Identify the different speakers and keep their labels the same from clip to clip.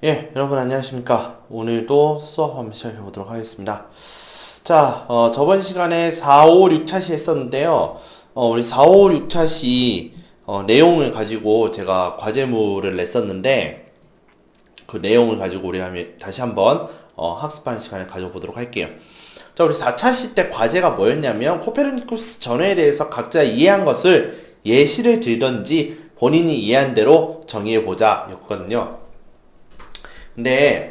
Speaker 1: 여러분 안녕하십니까. 오늘도 수업 한번 시작해 보도록 하겠습니다. 자, 저번 시간에 4, 5, 6차시 했었는데요. 우리 4, 5, 6차시 내용을 가지고 제가 과제물을 냈었는데 그 내용을 가지고 우리 다시 한번 학습하는 시간을 가져보도록 할게요. 자, 우리 4차시 때 과제가 뭐였냐면 코페르니쿠스 전회에 대해서 각자 이해한 것을 예시를 들던지 본인이 이해한 대로 정의해보자 였거든요. 근데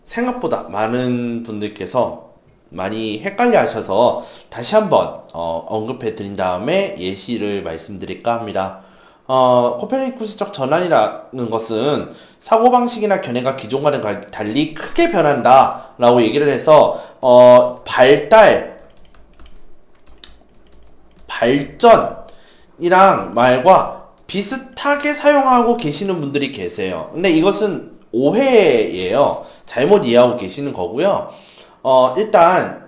Speaker 1: 생각보다 많은 분들께서 많이 헷갈려 하셔서 다시 한번 언급해 드린 다음에 예시를 말씀드릴까 합니다. 코페르니쿠스적 전환이라는 것은 사고방식이나 견해가 기존과는 달리 크게 변한다 라고 얘기를 해서 발전이랑 말과 비슷하게 사용하고 계시는 분들이 계세요. 근데 이것은 오해예요. 잘못 이해하고 계시는 거고요. 일단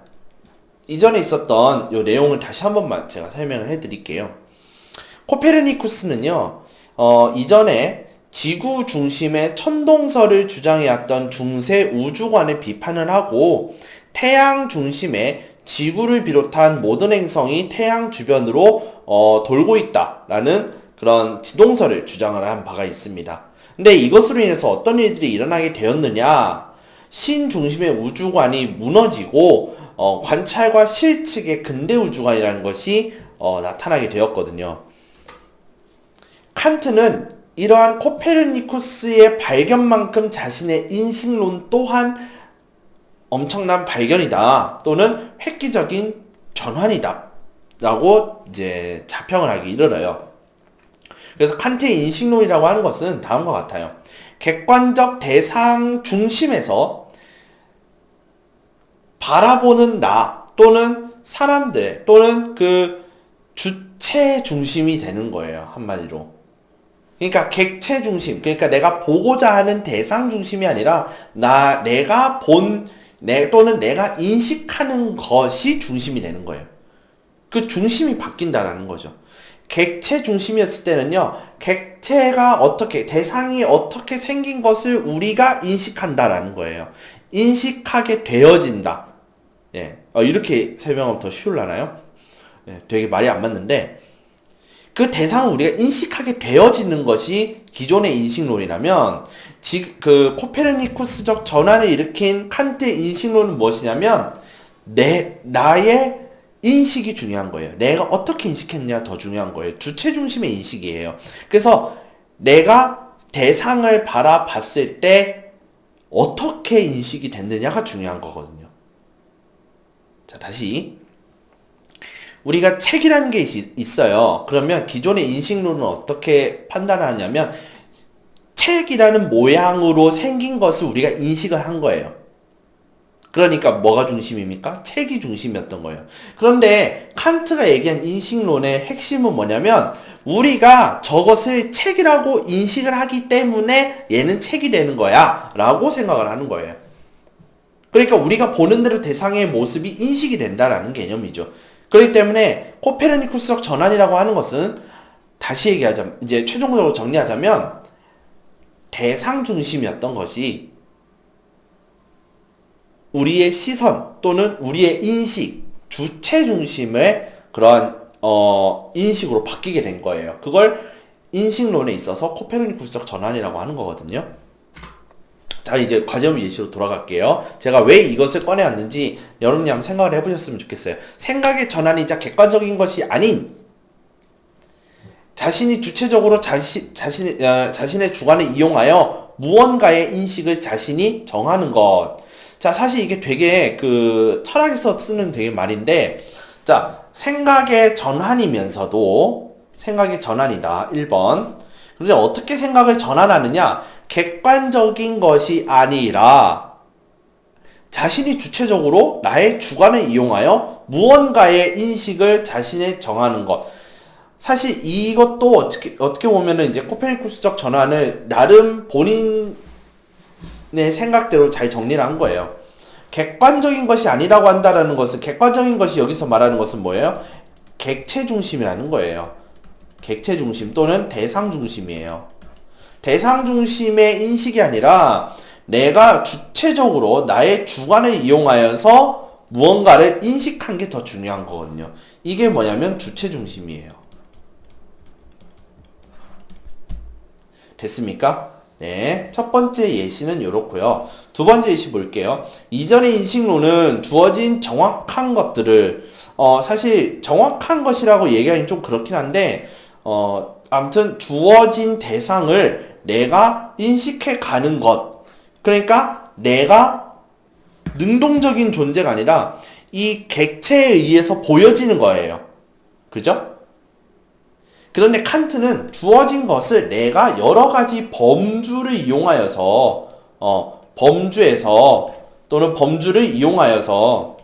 Speaker 1: 이전에 있었던 이 내용을 다시 한 번만 제가 설명을 해드릴게요. 코페르니쿠스는요, 이전에 지구 중심의 천동설을 주장해왔던 중세 우주관을 비판을 하고 태양 중심의 지구를 비롯한 모든 행성이 태양 주변으로 돌고 있다라는 그런 지동설을 주장을 한 바가 있습니다. 근데 이것으로 인해서 어떤 일들이 일어나게 되었느냐? 신 중심의 우주관이 무너지고 관찰과 실측의 근대 우주관이라는 것이 나타나게 되었거든요. 칸트는 이러한 코페르니쿠스의 발견만큼 자신의 인식론 또한 엄청난 발견이다 또는 획기적인 전환이다 라고 이제 자평을 하기 이르러요. 그래서 칸트의 인식론이라고 하는 것은 다음과 같아요. 객관적 대상 중심에서 바라보는 나 또는 사람들 또는 그 주체 중심이 되는 거예요. 한마디로. 그러니까 객체 중심, 그러니까 내가 보고자 하는 대상 중심이 아니라 내가 또는 내가 인식하는 것이 중심이 되는 거예요. 그 중심이 바뀐다라는 거죠. 객체 중심이었을 때는요, 대상이 어떻게 생긴 것을 우리가 인식한다라는 거예요. 인식하게 되어진다. 이렇게 설명하면 더 쉬울라나요? 되게 말이 안 맞는데, 그 대상을 우리가 인식하게 되어지는 것이 기존의 인식론이라면, 그 코페르니쿠스적 전환을 일으킨 칸트의 인식론은 무엇이냐면, 나의 인식이 중요한 거예요. 내가 어떻게 인식했냐 더 중요한 거예요. 주체 중심의 인식이에요. 그래서 내가 대상을 바라봤을 때 어떻게 인식이 됐느냐가 중요한 거거든요. 자, 다시. 우리가 책이라는 게 있어요. 그러면 기존의 인식론은 어떻게 판단하냐면 책이라는 모양으로 생긴 것을 우리가 인식을 한 거예요. 그러니까 뭐가 중심입니까? 책이 중심이었던 거예요. 그런데 칸트가 얘기한 인식론의 핵심은 뭐냐면 우리가 저것을 책이라고 인식을 하기 때문에 얘는 책이 되는 거야 라고 생각을 하는 거예요. 그러니까 우리가 보는 대로 대상의 모습이 인식이 된다라는 개념이죠. 그렇기 때문에 코페르니쿠스적 전환이라고 하는 것은 다시 얘기하자면 이제 최종적으로 정리하자면 대상 중심이었던 것이 우리의 시선 또는 우리의 인식, 주체 중심의 그러한 인식으로 바뀌게 된 거예요. 그걸 인식론에 있어서 코페르니쿠스적 전환이라고 하는 거거든요. 자, 이제 과제물 예시로 돌아갈게요. 제가 왜 이것을 꺼내왔는지 여러분이 한번 생각을 해보셨으면 좋겠어요. 생각의 전환이자 객관적인 것이 아닌 자신이 주체적으로 자신의 주관을 이용하여 무언가의 인식을 자신이 정하는 것. 자, 사실 이게 되게 철학에서 쓰는 되게 말인데, 자, 생각의 전환이면서도 생각의 전환이다. 1번. 그런데 어떻게 생각을 전환하느냐? 객관적인 것이 아니라 자신이 주체적으로 나의 주관을 이용하여 무언가의 인식을 자신이 정하는 것. 사실 이것도 어떻게 보면은 이제 코페르니쿠스적 전환을 나름 본인의 생각대로 잘 정리를 한 거예요. 객관적인 것이 아니라고 한다라는 것은, 객관적인 것이 여기서 말하는 것은 뭐예요? 객체 중심이라는 거예요. 객체 중심 또는 대상 중심이에요. 대상 중심의 인식이 아니라 내가 주체적으로 나의 주관을 이용하여서 무언가를 인식한 게 더 중요한 거거든요. 이게 뭐냐면 주체 중심이에요. 됐습니까? 네. 첫 번째 예시는 이렇고요. 두 번째 예시 볼게요. 이전의 인식론은 주어진 정확한 것들을 사실 정확한 것이라고 얘기하기 좀 그렇긴 한데 아무튼 주어진 대상을 내가 인식해 가는 것. 그러니까 내가 능동적인 존재가 아니라 이 객체에 의해서 보여지는 거예요. 그죠? 그런데 칸트는 주어진 것을 내가 여러 가지 범주를 이용하여서 범주에서 또는 범주를 이용하여서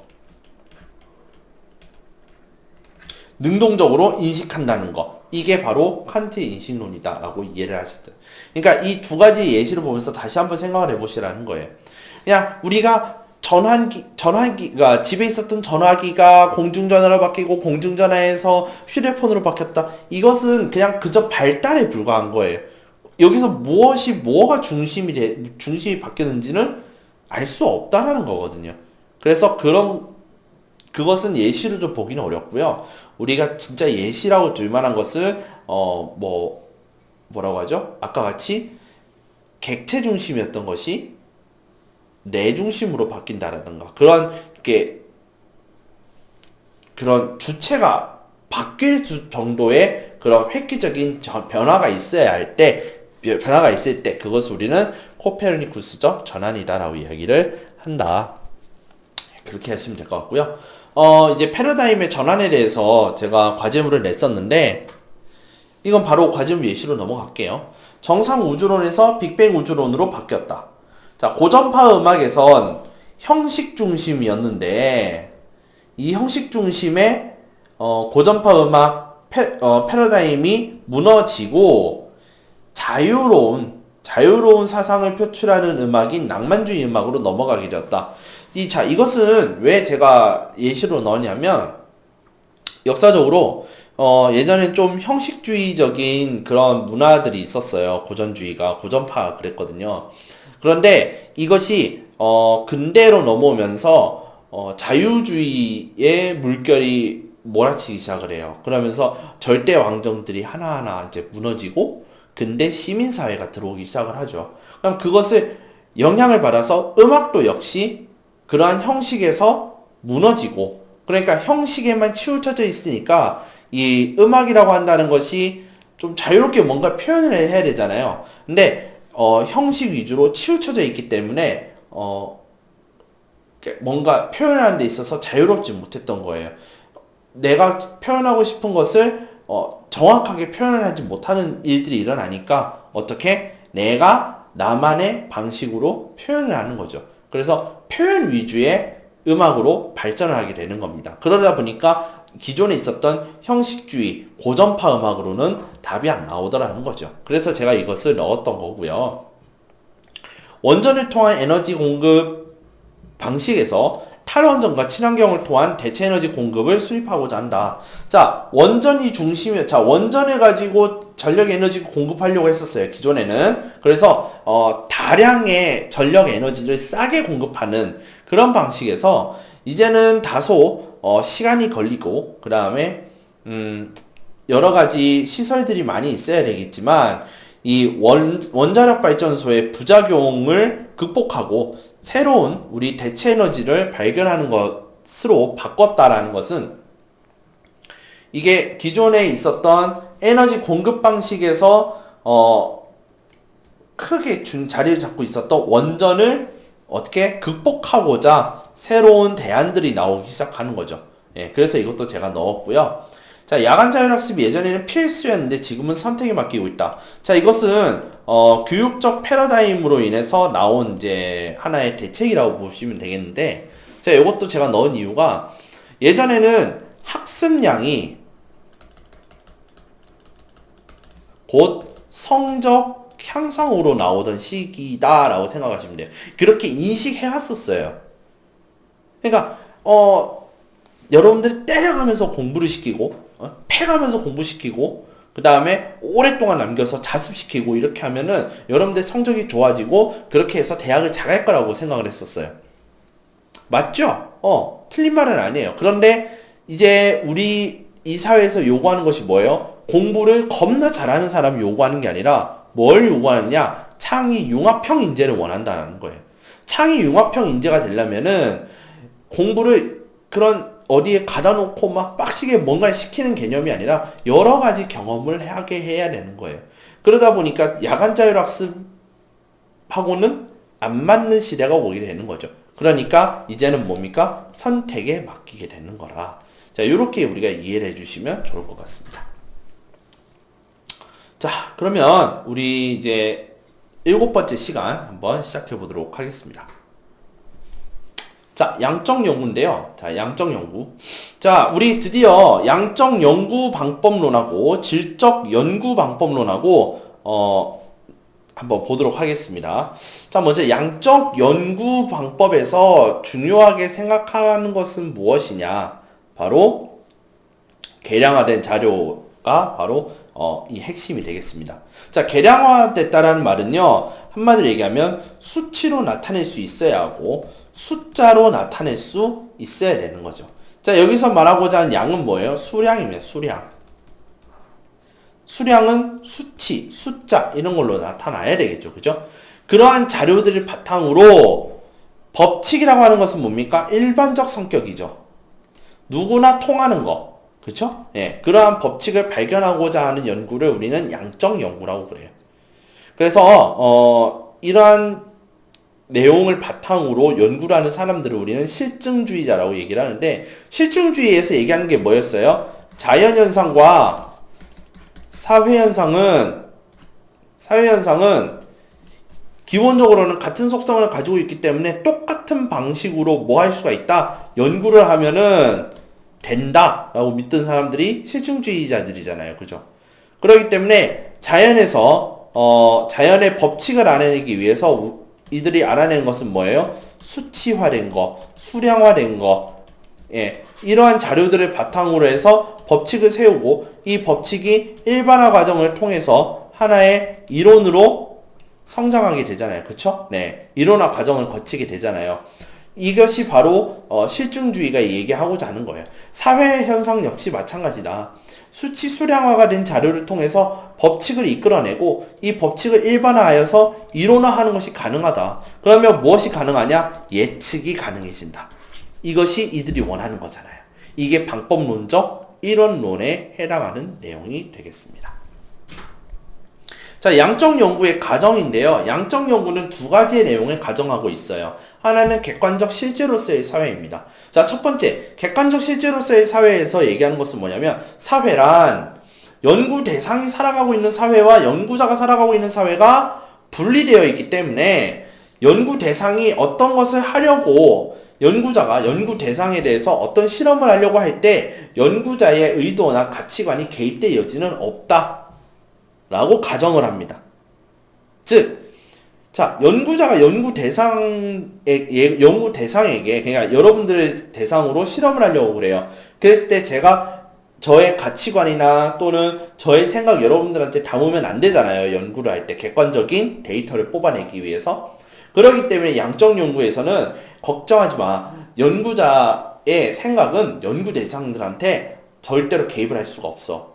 Speaker 1: 능동적으로 인식한다는 것. 이게 바로 칸트의 인식론이다라고 이해를 하셨어요. 그러니까 이 두 가지 예시를 보면서 다시 한번 생각을 해보시라는 거예요. 그냥 우리가 전화기가 집에 있었던 전화기가 공중전화로 바뀌고 공중전화에서 휴대폰으로 바뀌었다. 이것은 그냥 그저 발달에 불과한 거예요. 여기서 뭐가 중심이 바뀌었는지는 알 수 없다라는 거거든요. 그래서 그것은 예시로 좀 보기는 어렵고요. 우리가 진짜 예시라고 들 만한 것은 뭐라고 하죠? 아까 같이 객체 중심이었던 것이 내 중심으로 바뀐다라든가 그런 주체가 바뀔 정도의 그런 획기적인 변화가 있을 때 그것을 우리는 코페르니쿠스적 전환이다라고 이야기를 한다. 그렇게 하시면 될 것 같고요. 이제 패러다임의 전환에 대해서 제가 과제물을 냈었는데 이건 바로 과제물 예시로 넘어갈게요. 정상 우주론에서 빅뱅 우주론으로 바뀌었다. 자, 고전파 음악에선 형식 중심이었는데 이 형식 중심의 고전파 음악 패러다임이 무너지고 자유로운 사상을 표출하는 음악인 낭만주의 음악으로 넘어가게 되었다. 이것은 왜 제가 예시로 넣었냐면 역사적으로 예전에 좀 형식주의적인 그런 문화들이 있었어요. 고전파 그랬거든요. 그런데 이것이 근대로 넘어오면서 자유주의의 물결이 몰아치기 시작을 해요. 그러면서 절대 왕정들이 하나하나 이제 무너지고 근대 시민사회가 들어오기 시작을 하죠. 그럼 그것을 영향을 받아서 음악도 역시 그러한 형식에서 무너지고, 그러니까 형식에만 치우쳐져 있으니까 이 음악이라고 한다는 것이 좀 자유롭게 뭔가 표현을 해야 되잖아요. 근데 형식 위주로 치우쳐져 있기 때문에 뭔가 표현하는 데 있어서 자유롭지 못했던 거예요. 내가 표현하고 싶은 것을 정확하게 표현을 하지 못하는 일들이 일어나니까 어떻게 내가 나만의 방식으로 표현을 하는 거죠. 그래서 표현 위주의 음악으로 발전을 하게 되는 겁니다. 그러다 보니까 기존에 있었던 형식주의, 고전파 음악으로는 답이 안 나오더라는 거죠. 그래서 제가 이것을 넣었던 거고요. 원전을 통한 에너지 공급 방식에서 탈원전과 친환경을 통한 대체 에너지 공급을 수립하고자 한다. 자, 원전을 가지고 전력 에너지 공급하려고 했었어요. 기존에는. 그래서 다량의 전력 에너지를 싸게 공급하는 그런 방식에서 이제는 다소 시간이 걸리고 그 다음에 여러 가지 시설들이 많이 있어야 되겠지만 이 원자력 발전소의 부작용을 극복하고 새로운 우리 대체 에너지를 발견하는 것으로 바꿨다라는 것은 이게 기존에 있었던 에너지 공급 방식에서 크게 자리를 잡고 있었던 원전을 어떻게 극복하고자 새로운 대안들이 나오기 시작하는 거죠. 예, 그래서 이것도 제가 넣었고요. 자, 야간 자율학습이 예전에는 필수였는데 지금은 선택에 맡기고 있다. 자, 이것은 교육적 패러다임으로 인해서 나온 이제 하나의 대책이라고 보시면 되겠는데, 자, 이것도 제가 넣은 이유가 예전에는 학습량이 곧 성적 향상으로 나오던 시기다라고 생각하시면 돼요. 그렇게 인식해 왔었어요. 그러니까 여러분들이 때려가면서 공부를 시키고 패가면서 공부시키고 그 다음에 오랫동안 남겨서 자습시키고 이렇게 하면은 여러분들 성적이 좋아지고 그렇게 해서 대학을 잘 갈 거라고 생각을 했었어요. 맞죠? 틀린 말은 아니에요. 그런데 이제 우리 이 사회에서 요구하는 것이 뭐예요? 공부를 겁나 잘하는 사람이 요구하는 게 아니라 뭘 요구하느냐? 창의 융합형 인재를 원한다는 거예요. 창의 융합형 인재가 되려면은 공부를 그런 어디에 가다 놓고 막 빡시게 뭔가를 시키는 개념이 아니라 여러 가지 경험을 하게 해야 되는 거예요. 그러다 보니까 야간 자율학습하고는 안 맞는 시대가 오게 되는 거죠. 그러니까 이제는 뭡니까? 선택에 맡기게 되는 거라. 자, 요렇게 우리가 이해를 해주시면 좋을 것 같습니다. 자, 그러면 우리 이제 7번째 시간 한번 시작해 보도록 하겠습니다. 자, 양적 연구인데요. 자, 양적 연구. 자, 우리 드디어 양적 연구 방법론하고 질적 연구 방법론하고 한번 보도록 하겠습니다. 자, 먼저 양적 연구 방법에서 중요하게 생각하는 것은 무엇이냐? 바로 계량화된 자료가 바로 이 핵심이 되겠습니다. 자, 계량화됐다라는 말은요, 한마디로 얘기하면 수치로 나타낼 수 있어야 하고 숫자로 나타낼 수 있어야 되는 거죠. 자, 여기서 말하고자 하는 양은 뭐예요? 수량입니다. 수량. 수량은 수치, 숫자 이런 걸로 나타나야 되겠죠. 그죠? 그러한 자료들을 바탕으로 법칙이라고 하는 것은 뭡니까? 일반적 성격이죠. 누구나 통하는 거. 그쵸? 예. 그러한 법칙을 발견하고자 하는 연구를 우리는 양적 연구라고 그래요. 그래서 이러한 내용을 바탕으로 연구를 하는 사람들을 우리는 실증주의자라고 얘기를 하는데, 실증주의에서 얘기하는 게 뭐였어요? 자연현상과 사회현상은 기본적으로는 같은 속성을 가지고 있기 때문에 똑같은 방식으로 뭐 할 수가 있다? 연구를 하면은 된다 라고 믿던 사람들이 실증주의자들이잖아요. 그죠? 그렇기 때문에 자연에서 자연의 법칙을 알아내기 위해서 이들이 알아낸 것은 뭐예요? 수치화된 거, 수량화된 거, 예, 이러한 자료들을 바탕으로 해서 법칙을 세우고 이 법칙이 일반화 과정을 통해서 하나의 이론으로 성장하게 되잖아요. 그쵸? 네, 이론화 과정을 거치게 되잖아요. 이것이 바로 실증주의가 얘기하고자 하는 거예요. 사회 현상 역시 마찬가지다. 수치 수량화가 된 자료를 통해서 법칙을 이끌어내고 이 법칙을 일반화하여서 이론화하는 것이 가능하다. 그러면 무엇이 가능하냐? 예측이 가능해진다. 이것이 이들이 원하는 거잖아요. 이게 방법론적 이론론에 해당하는 내용이 되겠습니다. 자, 양적 연구의 가정인데요. 양적 연구는 두 가지의 내용을 가정하고 있어요. 하나는 객관적 실제로서의 사회입니다. 자, 첫 번째, 객관적 실제로서의 사회에서 얘기하는 것은 뭐냐면, 사회란 연구 대상이 살아가고 있는 사회와 연구자가 살아가고 있는 사회가 분리되어 있기 때문에 연구 대상이 어떤 것을 하려고 연구자가 연구 대상에 대해서 어떤 실험을 하려고 할 때 연구자의 의도나 가치관이 개입될 여지는 없다 라고 가정을 합니다. 즉, 자, 연구자가 연구 대상에게, 그러니까 여러분들을 대상으로 실험을 하려고 그래요. 그랬을 때 제가 저의 가치관이나 또는 저의 생각 여러분들한테 담으면 안 되잖아요. 연구를 할 때 객관적인 데이터를 뽑아내기 위해서. 그렇기 때문에 양적 연구에서는 걱정하지 마. 연구자의 생각은 연구 대상들한테 절대로 개입을 할 수가 없어.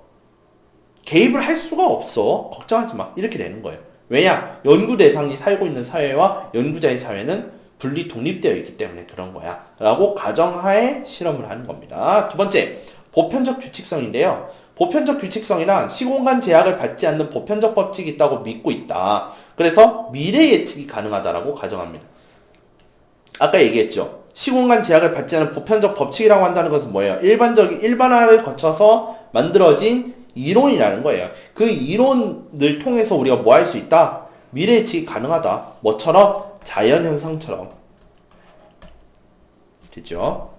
Speaker 1: 개입을 할 수가 없어. 걱정하지 마. 이렇게 되는 거예요. 왜냐? 연구 대상이 살고 있는 사회와 연구자의 사회는 분리 독립되어 있기 때문에 그런 거야. 라고 가정하에 실험을 하는 겁니다. 두 번째, 보편적 규칙성인데요. 보편적 규칙성이란 시공간 제약을 받지 않는 보편적 법칙이 있다고 믿고 있다. 그래서 미래 예측이 가능하다라고 가정합니다. 아까 얘기했죠. 시공간 제약을 받지 않는 보편적 법칙이라고 한다는 것은 뭐예요? 일반화를 거쳐서 만들어진 이론이라는 거예요. 그 이론을 통해서 우리가 뭐 할 수 있다? 미래 예측이 가능하다. 뭐처럼? 자연현상처럼. 됐죠?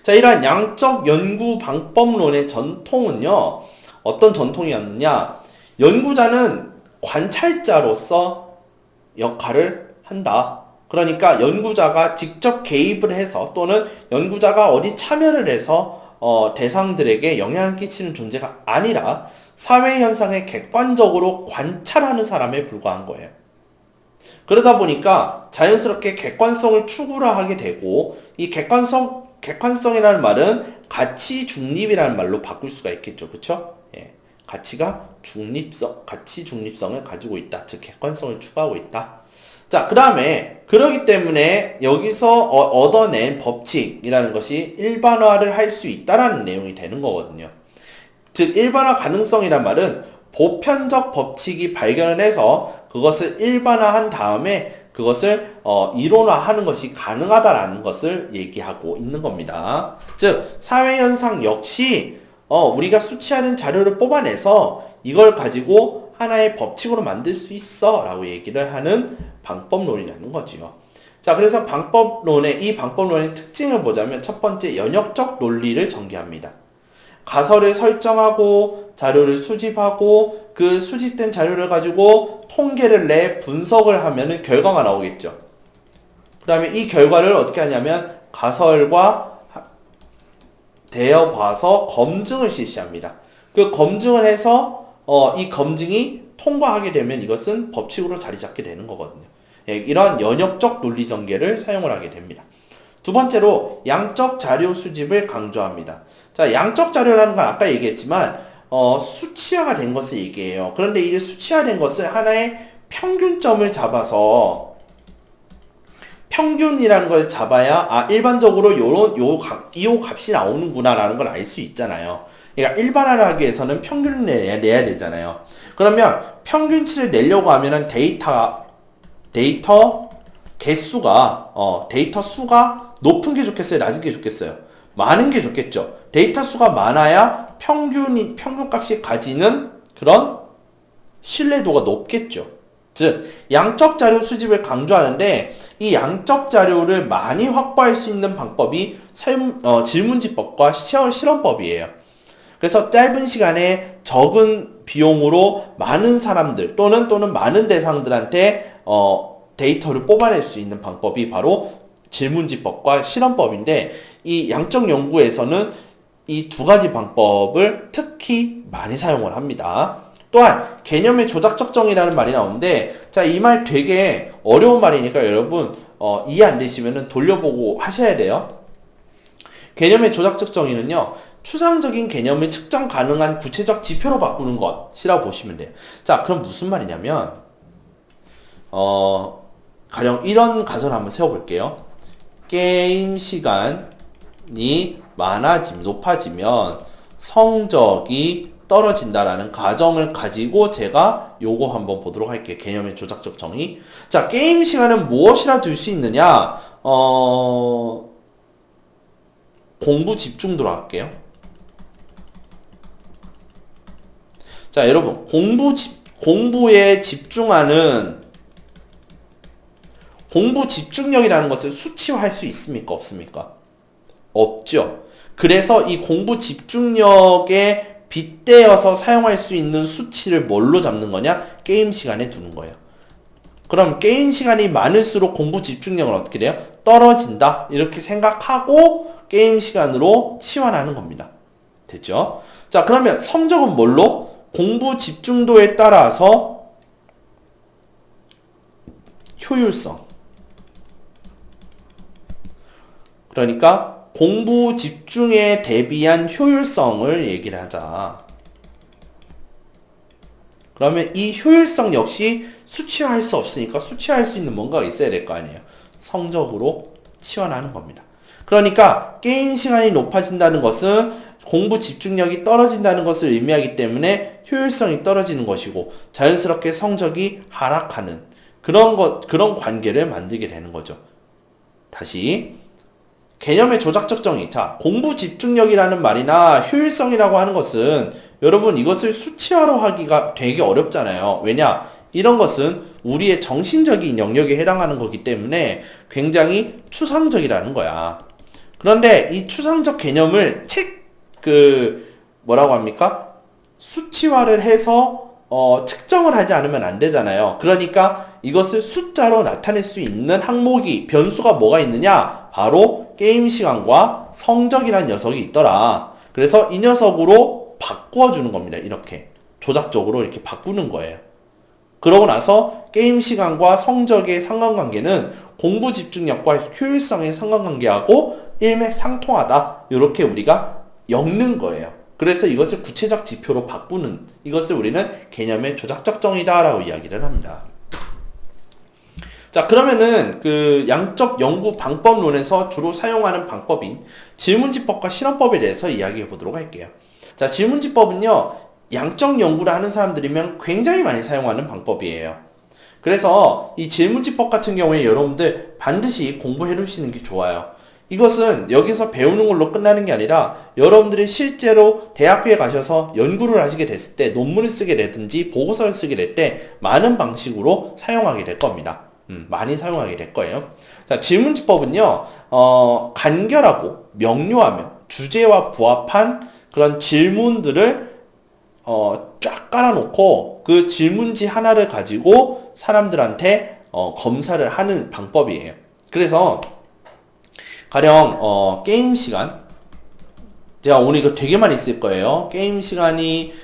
Speaker 1: 자, 이러한 양적 연구 방법론의 전통은요, 어떤 전통이었느냐? 연구자는 관찰자로서 역할을 한다. 그러니까 연구자가 직접 개입을 해서 또는 연구자가 어디 참여를 해서 대상들에게 영향을 끼치는 존재가 아니라 사회 현상을 객관적으로 관찰하는 사람에 불과한 거예요. 그러다 보니까 자연스럽게 객관성을 추구를 하게 되고, 이 객관성이라는 말은 가치 중립이라는 말로 바꿀 수가 있겠죠. 그쵸? 예. 가치 중립성을 가지고 있다. 즉, 객관성을 추구하고 있다. 자, 그 다음에, 그러기 때문에 여기서 얻어낸 법칙이라는 것이 일반화를 할 수 있다라는 내용이 되는 거거든요. 즉, 일반화 가능성이란 말은 보편적 법칙이 발견을 해서 그것을 일반화한 다음에 그것을 이론화하는 것이 가능하다라는 것을 얘기하고 있는 겁니다. 즉, 사회현상 역시 우리가 수치하는 자료를 뽑아내서 이걸 가지고 하나의 법칙으로 만들 수 있어 라고 얘기를 하는 방법론이라는 거지요. 자, 그래서 이 방법론의 특징을 보자면 첫 번째, 연역적 논리를 전개합니다. 가설을 설정하고 자료를 수집하고 그 수집된 자료를 가지고 통계를 내 분석을 하면은 결과가 나오겠죠. 그 다음에 이 결과를 어떻게 하냐면 가설과 대어봐서 검증을 실시합니다. 그 검증을 해서 이 검증이 통과하게 되면 이것은 법칙으로 자리 잡게 되는 거거든요. 예, 이러한 연역적 논리 전개를 사용을 하게 됩니다. 두 번째로 양적 자료 수집을 강조합니다. 자, 양적 자료라는 건 아까 얘기했지만 수치화가 된 것을 얘기해요. 그런데 이 수치화된 것을 하나의 평균점을 잡아서 평균이라는 걸 잡아야 일반적으로 이 값이 나오는구나 라는 걸 알 수 있잖아요. 그러니까 일반화를 하기 위해서는 평균을 내야 되잖아요. 그러면 평균치를 내려고 하면은 데이터 개수가 데이터 수가 높은 게 좋겠어요? 낮은 게 좋겠어요? 많은 게 좋겠죠. 데이터 수가 많아야 평균값이 가지는 그런 신뢰도가 높겠죠. 즉, 양적 자료 수집을 강조하는데 이 양적 자료를 많이 확보할 수 있는 방법이 질문지법과 실험법이에요. 그래서 짧은 시간에 적은 비용으로 많은 사람들 또는 많은 대상들한테 데이터를 뽑아낼 수 있는 방법이 바로 질문지법과 실험법인데, 이 양적 연구에서는 이 두 가지 방법을 특히 많이 사용을 합니다. 또한 개념의 조작 적정이라는 말이 나오는데, 자, 이 말 되게 어려운 말이니까 여러분 이해 안 되시면은 돌려보고 하셔야 돼요. 개념의 조작 적정이는요, 추상적인 개념을 측정 가능한 구체적 지표로 바꾸는 것이라고 보시면 돼요. 자, 그럼 무슨 말이냐면 가령 이런 가설을 한번 세워볼게요. 게임 시간이 높아지면 성적이 떨어진다라는 가정을 가지고 제가 요거 한번 보도록 할게요. 개념의 조작적 정의. 자, 게임 시간은 무엇이라 둘 수 있느냐? 공부 집중도로 할게요. 자, 여러분, 공부에 집중하는 공부 집중력이라는 것을 수치화할 수 있습니까? 없습니까? 없죠. 그래서 이 공부 집중력에 빗대어서 사용할 수 있는 수치를 뭘로 잡는 거냐? 게임 시간에 두는 거예요. 그럼 게임 시간이 많을수록 공부 집중력은 어떻게 돼요? 떨어진다. 이렇게 생각하고 게임 시간으로 치환하는 겁니다. 됐죠? 자, 그러면 성적은 뭘로? 공부 집중도에 따라서 효율성. 그러니까 공부 집중에 대비한 효율성을 얘기를 하자. 그러면 이 효율성 역시 수치화할 수 없으니까 수치화할 수 있는 뭔가가 있어야 될 거 아니에요. 성적으로 치환하는 겁니다. 그러니까 게임 시간이 높아진다는 것은 공부 집중력이 떨어진다는 것을 의미하기 때문에 효율성이 떨어지는 것이고 자연스럽게 성적이 하락하는 그런 관계를 만들게 되는 거죠. 다시 개념의 조작적 정의. 자, 공부 집중력이라는 말이나 효율성이라고 하는 것은 여러분 이것을 수치화로 하기가 되게 어렵잖아요. 왜냐? 이런 것은 우리의 정신적인 영역에 해당하는 거기 때문에 굉장히 추상적이라는 거야. 그런데 이 추상적 개념을 뭐라고 합니까? 수치화를 해서 측정을 하지 않으면 안 되잖아요. 그러니까 이것을 숫자로 나타낼 수 있는 변수가 뭐가 있느냐? 바로 게임 시간과 성적이라는 녀석이 있더라. 그래서 이 녀석으로 바꾸어 주는 겁니다. 이렇게 조작적으로 이렇게 바꾸는 거예요. 그러고 나서 게임 시간과 성적의 상관관계는 공부 집중력과 효율성의 상관관계하고 일맥상통하다. 이렇게 우리가 엮는 거예요. 그래서 이것을 구체적 지표로 바꾸는, 이것을 우리는 개념의 조작적 정의다 라고 이야기를 합니다. 자, 그러면은 그 양적 연구 방법론에서 주로 사용하는 방법인 질문지법과 실험법에 대해서 이야기해 보도록 할게요. 자, 질문지법은요, 양적 연구를 하는 사람들이면 굉장히 많이 사용하는 방법이에요. 그래서 이 질문지법 같은 경우에 여러분들 반드시 공부해 두시는 게 좋아요. 이것은 여기서 배우는 걸로 끝나는 게 아니라 여러분들이 실제로 대학교에 가셔서 연구를 하시게 됐을 때 논문을 쓰게 되든지 보고서를 쓰게 될 때 많은 방식으로 사용하게 될 겁니다. 많이 사용하게 될 거예요. 자, 질문지법은요, 간결하고 명료하며 주제와 부합한 그런 질문들을 쫙 깔아놓고 그 질문지 하나를 가지고 사람들한테 검사를 하는 방법이에요. 그래서 가령 게임 시간, 제가 오늘 이거 되게 많이 쓸 거예요. 게임 시간이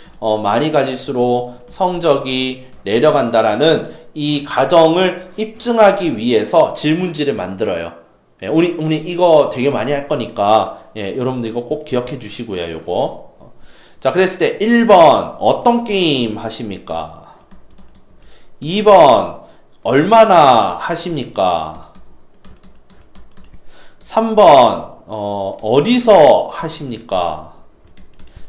Speaker 1: 많이 가질수록 성적이 내려간다라는 이 가정을 입증하기 위해서 질문지를 만들어요. 예, 우리 이거 되게 많이 할 거니까 예, 여러분들 이거 꼭 기억해 주시고요. 요거. 자, 그랬을 때 1번 어떤 게임 하십니까? 2번 얼마나 하십니까? 3번 어디서 하십니까?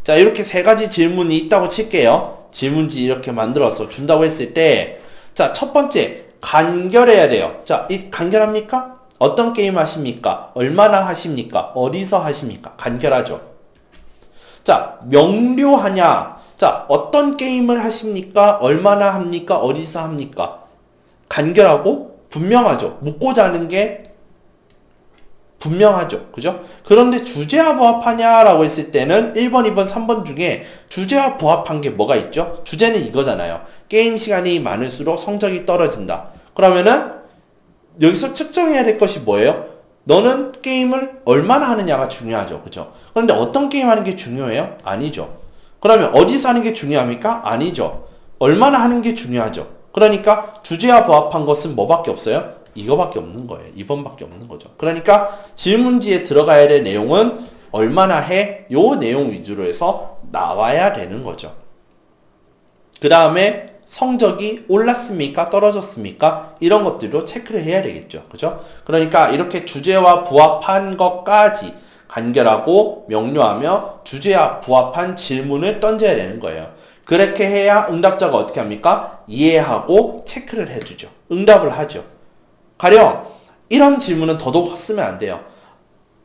Speaker 1: 자, 이렇게 세 가지 질문이 있다고 칠게요. 질문지 이렇게 만들어서 준다고 했을 때, 자, 첫 번째 간결해야 돼요. 자, 이 간결합니까? 어떤 게임 하십니까? 얼마나 하십니까? 어디서 하십니까? 간결하죠. 자, 명료하냐? 자, 어떤 게임을 하십니까? 얼마나 합니까? 어디서 합니까? 간결하고 분명하죠. 묻고자 하는 게 분명하죠. 그죠? 그런데 주제와 부합하냐라고 했을 때는 1번, 2번, 3번 중에 주제와 부합한 게 뭐가 있죠? 주제는 이거잖아요. 게임 시간이 많을수록 성적이 떨어진다. 그러면은 여기서 측정해야 될 것이 뭐예요? 너는 게임을 얼마나 하느냐가 중요하죠. 그죠? 그런데 어떤 게임 하는 게 중요해요? 아니죠. 그러면 어디서 하는 게 중요합니까? 아니죠. 얼마나 하는 게 중요하죠. 그러니까 주제와 부합한 것은 뭐밖에 없어요? 이거밖에 없는 거예요. 2번밖에 없는 거죠. 그러니까 질문지에 들어가야 될 내용은 얼마나 해? 요 내용 위주로 해서 나와야 되는 거죠. 그 다음에 성적이 올랐습니까? 떨어졌습니까? 이런 것들도 체크를 해야 되겠죠. 그죠? 그러니까 이렇게 주제와 부합한 것까지 간결하고 명료하며 주제와 부합한 질문을 던져야 되는 거예요. 그렇게 해야 응답자가 어떻게 합니까? 이해하고 체크를 해주죠. 응답을 하죠. 가령 이런 질문은 더더욱 쓰면 안 돼요.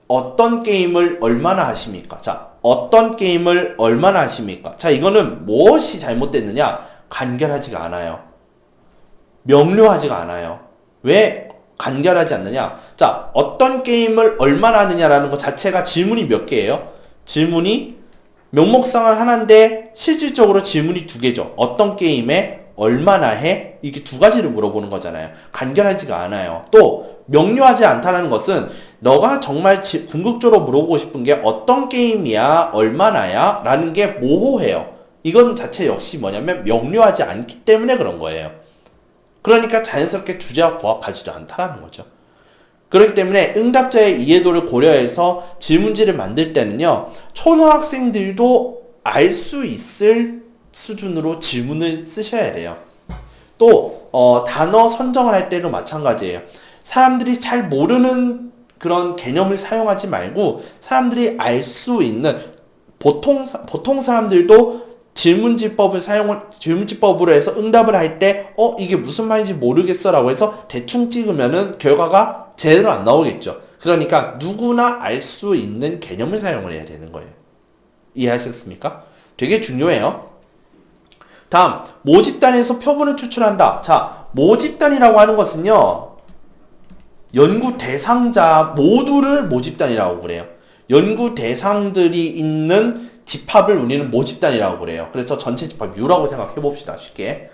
Speaker 1: 어떤 게임을 얼마나 하십니까? 자, 어떤 게임을 얼마나 하십니까? 자, 이거는 무엇이 잘못됐느냐? 간결하지가 않아요. 명료하지가 않아요. 왜 간결하지 않느냐? 자, 어떤 게임을 얼마나 하느냐라는 것 자체가 질문이 몇 개예요? 질문이 명목상은 하나인데 실질적으로 질문이 두 개죠. 어떤 게임에 얼마나 해? 이렇게 두 가지를 물어보는 거잖아요. 간결하지가 않아요. 또 명료하지 않다는 것은 너가 정말 궁극적으로 물어보고 싶은 게 어떤 게임이야? 얼마나야? 라는 게 모호해요. 이건 자체 역시 뭐냐면 명료하지 않기 때문에 그런 거예요. 그러니까 자연스럽게 주제와 부합하지도 않다라는 거죠. 그렇기 때문에 응답자의 이해도를 고려해서 질문지를 만들 때는요, 초등학생들도 알 수 있을 수준으로 질문을 쓰셔야 돼요. 또 단어 선정을 할 때도 마찬가지예요. 사람들이 잘 모르는 그런 개념을 사용하지 말고 사람들이 알 수 있는 보통 사람들도 질문지법으로 해서 응답을 할 때 이게 무슨 말인지 모르겠어 라고 해서 대충 찍으면은 결과가 제대로 안 나오겠죠. 그러니까 누구나 알 수 있는 개념을 사용을 해야 되는 거예요. 이해하셨습니까? 되게 중요해요. 다음, 모집단에서 표본을 추출한다. 자, 모집단이라고 하는 것은요, 연구 대상자 모두를 모집단이라고 그래요. 연구 대상들이 있는 집합을 우리는 모집단이라고 그래요. 그래서 전체 집합 U라고 생각해 봅시다. 쉽게.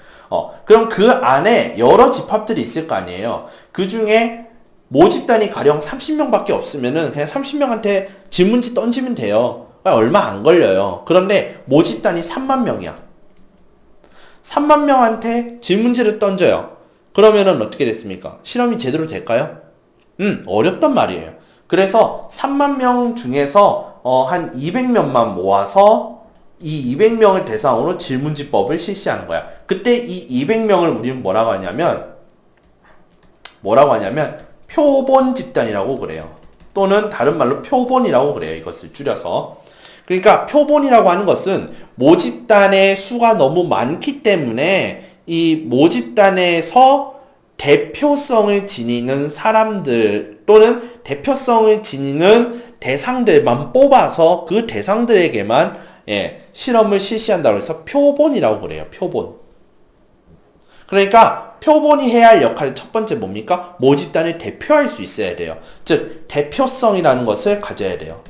Speaker 1: 그럼 그 안에 여러 집합들이 있을 거 아니에요. 그 중에 모집단이 가령 30명밖에 없으면은 그냥 30명한테 질문지 던지면 돼요. 얼마 안 걸려요. 그런데 모집단이 3만 명이야. 3만 명한테 질문지를 던져요. 그러면은 어떻게 됐습니까? 실험이 제대로 될까요? 어렵단 말이에요. 그래서 3만 명 중에서 한 200명만 모아서 이 200명을 대상으로 질문지법을 실시하는 거야. 그때 이 200명을 우리는 뭐라고 하냐면 표본 집단이라고 그래요. 또는 다른 말로 표본이라고 그래요. 이것을 줄여서. 그러니까 표본이라고 하는 것은 모집단의 수가 너무 많기 때문에 이 모집단에서 대표성을 지니는 사람들 또는 대표성을 지니는 대상들만 뽑아서 그 대상들에게만 실험을 실시한다고 해서 표본이라고 그래요. 표본. 그러니까 표본이 해야 할 역할이 첫 번째 뭡니까? 모집단을 대표할 수 있어야 돼요. 즉 대표성이라는 것을 가져야 돼요.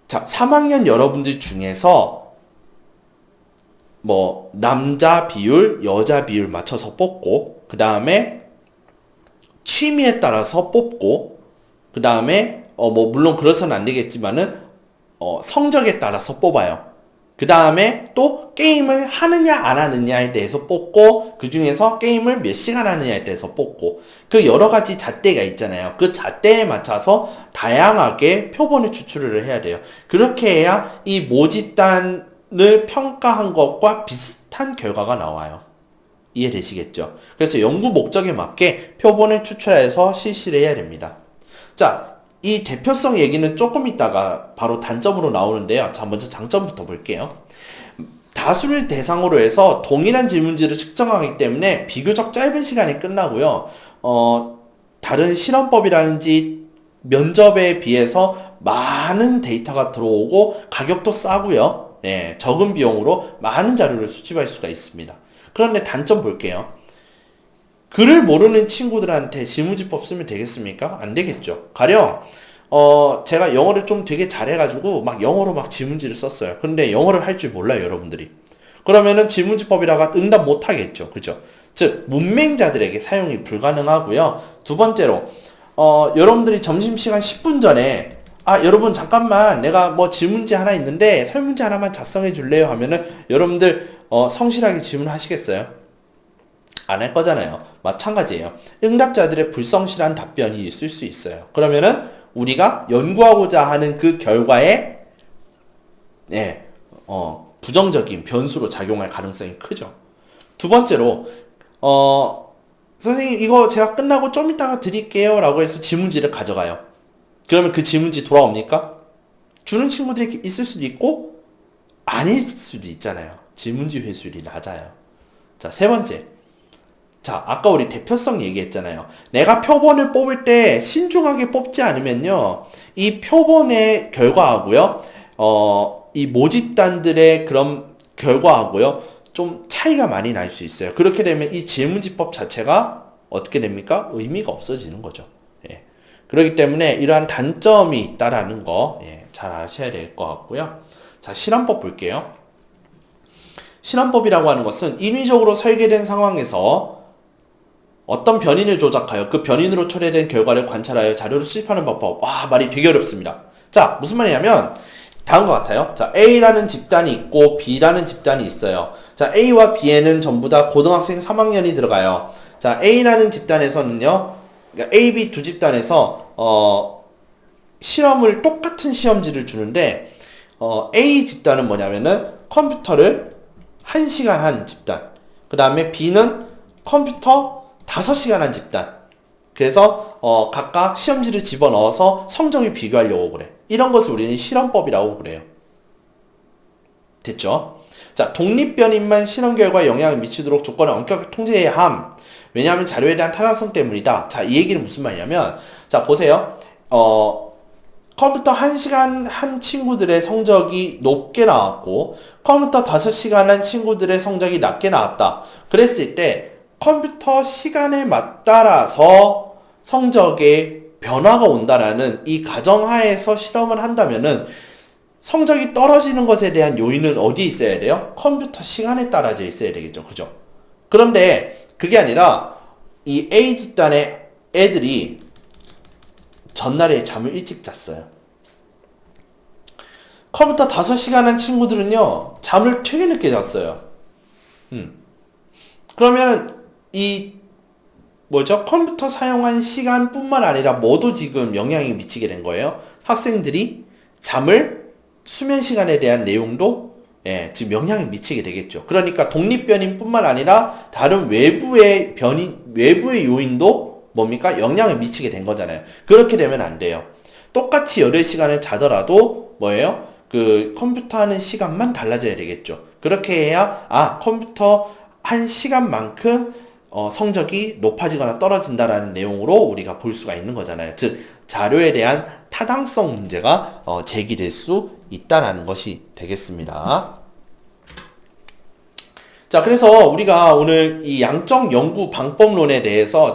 Speaker 1: 자, 3학년 여러분들 중에서 뭐 남자 비율, 여자 비율 맞춰서 뽑고 그 다음에 취미에 따라서 뽑고 그 다음에 뭐 물론 그래서는 안 되겠지만은 성적에 따라서 뽑아요. 그 다음에 또 게임을 하느냐 안 하느냐에 대해서 뽑고 그 중에서 게임을 몇 시간 하느냐에 대해서 뽑고 그 여러 가지 잣대가 있잖아요. 그 잣대에 맞춰서 다양하게 표본을 추출을 해야 돼요. 그렇게 해야 이 모집단을 평가한 것과 비슷한 결과가 나와요. 이해되시겠죠? 그래서 연구 목적에 맞게 표본을 추출해서 실시를 해야 됩니다. 자, 이 대표성 얘기는 조금 있다가 바로 단점으로 나오는데요. 자, 먼저 장점부터 볼게요. 다수를 대상으로 해서 동일한 질문지를 측정하기 때문에 비교적 짧은 시간에 끝나고요. 다른 실험법이라든지 면접에 비해서 많은 데이터가 들어오고 가격도 싸고요. 네, 적은 비용으로 많은 자료를 수집할 수가 있습니다. 그런데 단점 볼게요. 글을 모르는 친구들한테 질문지법 쓰면 되겠습니까? 안 되겠죠. 가령 제가 영어를 좀 되게 잘해가지고 막 영어로 막 질문지를 썼어요. 근데 영어를 할 줄 몰라요, 여러분들이. 그러면은 질문지법이라가 응답 못 하겠죠. 그죠? 즉 문맹자들에게 사용이 불가능하고요. 두 번째로 여러분들이 점심시간 10분 전에 여러분 잠깐만 내가 뭐 질문지 하나 있는데 설문지 하나만 작성해 줄래요? 하면은 여러분들 성실하게 질문하시겠어요? 안 할 거잖아요. 마찬가지예요. 응답자들의 불성실한 답변이 있을 수 있어요. 그러면은 우리가 연구하고자 하는 그 결과에 부정적인 변수로 작용할 가능성이 크죠. 두 번째로 선생님 이거 제가 끝나고 좀 이따가 드릴게요 라고 해서 질문지를 가져가요. 그러면 그 질문지 돌아옵니까? 주는 친구들이 있을 수도 있고 아닐 수도 있잖아요. 질문지 회수율이 낮아요. 자, 세 번째. 자, 아까 우리 대표성 얘기했잖아요. 내가 표본을 뽑을 때 신중하게 뽑지 않으면요, 이 표본의 결과하고요, 이 모집단들의 그런 결과하고요, 좀 차이가 많이 날 수 있어요. 그렇게 되면 이 질문지법 자체가 어떻게 됩니까? 의미가 없어지는 거죠. 예. 그렇기 때문에 이러한 단점이 있다라는 거, 잘 아셔야 될 것 같고요. 자, 실험법 볼게요. 실험법이라고 하는 것은 인위적으로 설계된 상황에서 어떤 변인을 조작하여 그 변인으로 초래된 결과를 관찰하여 자료를 수집하는 방법. 와, 말이 되게 어렵습니다. 자, 무슨 말이냐면 다음과 같아요. 자, A라는 집단이 있고 B라는 집단이 있어요. 자, A와 B에는 전부 다 고등학생 3학년이 들어가요. 자, A라는 집단에서는요, 그러니까 A, B 두 집단에서 실험을 똑같은 시험지를 주는데 A 집단은 뭐냐면은 컴퓨터를 1시간 한 집단. 그 다음에 B는 컴퓨터 5시간 한 집단. 그래서 각각 시험지를 집어넣어서 성적을 비교하려고 그래. 이런 것을 우리는 실험법이라고 그래요. 됐죠? 자, 독립변인만 실험 결과에 영향을 미치도록 조건을 엄격하게 통제해야 함. 왜냐하면 자료에 대한 타당성 때문이다. 자, 이 얘기는 무슨 말이냐면, 자, 보세요. 컴퓨터 1시간 한 친구들의 성적이 높게 나왔고, 컴퓨터 5시간 한 친구들의 성적이 낮게 나왔다. 그랬을 때, 컴퓨터 시간에 맞따라서 성적에 변화가 온다라는 이 가정하에서 실험을 한다면은 성적이 떨어지는 것에 대한 요인은 어디에 있어야 돼요? 컴퓨터 시간에 따라져 있어야 되겠죠. 그죠? 그런데 그게 아니라 이 A 집단의 애들이 전날에 잠을 일찍 잤어요. 컴퓨터 5시간 한 친구들은요, 잠을 되게 늦게 잤어요. 그러면 이 컴퓨터 사용한 시간뿐만 아니라 뭐도 지금 영향이 미치게 된 거예요. 학생들이 잠을 수면 시간에 대한 내용도 지금 영향이 미치게 되겠죠. 그러니까 독립변인뿐만 아니라 다른 외부의 요인도 뭡니까? 영향을 미치게 된 거잖아요. 그렇게 되면 안 돼요. 똑같이 8시간을 자더라도 뭐예요? 그 컴퓨터 하는 시간만 달라져야 되겠죠. 그렇게 해야 컴퓨터 한 시간만큼 성적이 높아지거나 떨어진다라는 내용으로 우리가 볼 수가 있는 거잖아요. 즉 자료에 대한 타당성 문제가 제기될 수 있다라는 것이 되겠습니다. 자, 그래서 우리가 오늘 이 양적 연구 방법론에 대해서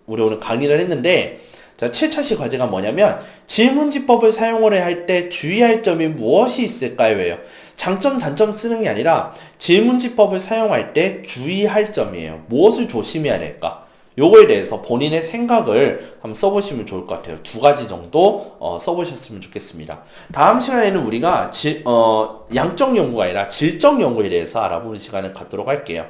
Speaker 1: 우리 오늘 강의를 했는데, 자, 7차시 과제가 뭐냐면 질문지법을 사용을 할 때 주의할 점이 무엇이 있을까요? 예요. 장점, 단점 쓰는 게 아니라 질문지법을 사용할 때 주의할 점이에요. 무엇을 조심해야 될까? 요거에 대해서 본인의 생각을 한번 써보시면 좋을 것 같아요. 2가지 정도 써보셨으면 좋겠습니다. 다음 시간에는 우리가 양적 연구가 아니라 질적 연구에 대해서 알아보는 시간을 갖도록 할게요.